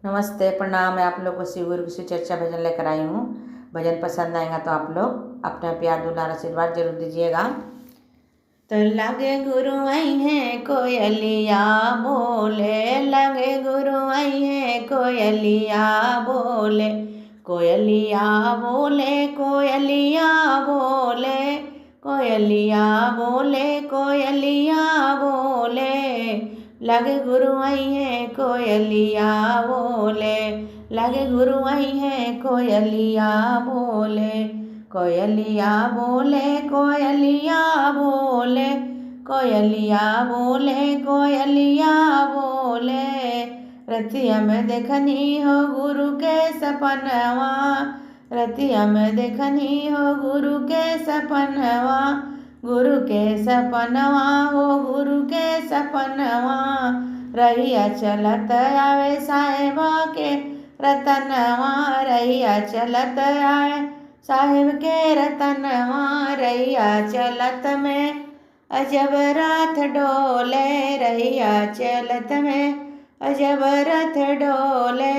नमस्ते, प्रणाम। मैं आप लोग को शिव गुरु की चर्चा भजन लेकर आई हूँ। भजन पसंद आएगा तो आप लोग अपना प्यार दुलार आशीर्वाद जरूर दीजिएगा। तो लगे गुरु आई हैं कोयलिया बोले, लगे गुरु आई हैं कोयलिया बोले, कोयलिया बोले, कोयलिया बोले, कोयलिया बोले, कोयलिया बोले, लगे गुरु आई हैं कोयलिया बोले, लगे गुरु आई हैं कोयलिया बोले, कोयलिया बोले, कोयलिया बोले, कोयलिया बोले, कोयलिया बोले, रतिया में देखनी हो गुरु के सपनवा, रतिया में देखनी हो गुरु के सपनवा, गुरु के सपनवा हो गुरु के सपनवा, रहिया चलत आवे साहेब के रतनवा, रहिया चलत आवे साहेब के रतनवा, रहिया चलत में अजब रथ डोले, रहिया चलत में अजब रथ डोले,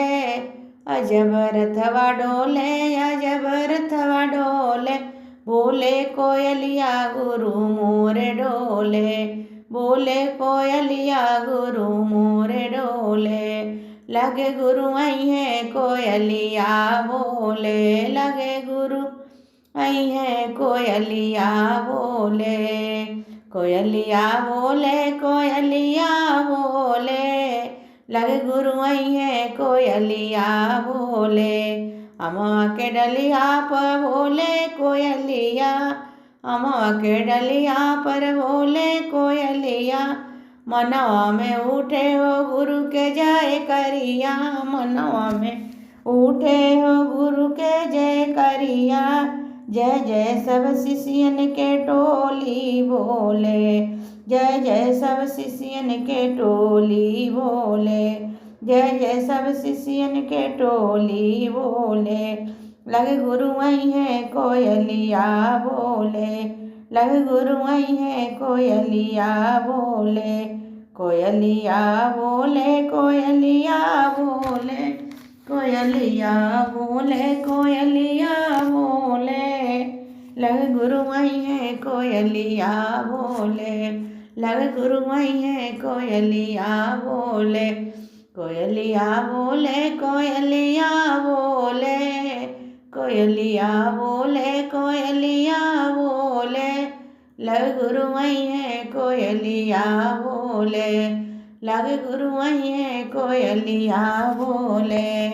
अजब रथवा डोले, अजब रथवा डोले, बोले कोयलिया गुरु मोरे डोले, बोले कोयलिया गुरु मोरे डोले, लगे गुरु आई है कोयलिया बोले, लगे गुरु आई है कोयलिया बोले, कोयलिया बोले, कोयलिया बोले, लगे गुरु आई है कोयलिया बोले, अमवा के डलिया पर बोले कोयलिया, अमवा के डलिया पर बोले कोयलिया, मनवा में उठे हो गुरु के जय करिया, मनवा में उठे हो गुरु के जय करिया, जय जय सब शिष्यन के टोली बोले, जय जय सब शिष्यन के टोली बोले, जय जय सब शिष्यन के टोली बोले, लगे गुरु आई है कोयलिया बोले, लगे गुरु आई है कोयलिया बोले, कोयलिया बोले, कोयलिया बोले, कोयलिया बोले, कोयलिया बोले, लगे गुरु आई है कोयलिया बोले, लगे गुरु आई है कोयलिया बोले, कोयलिया बोले, कोयलिया बोले, कोयलिया बोले, कोयलिया बोले, लगे गुरु आई है कोयलिया बोले, लगे गुरु आई है कोयलिया बोले।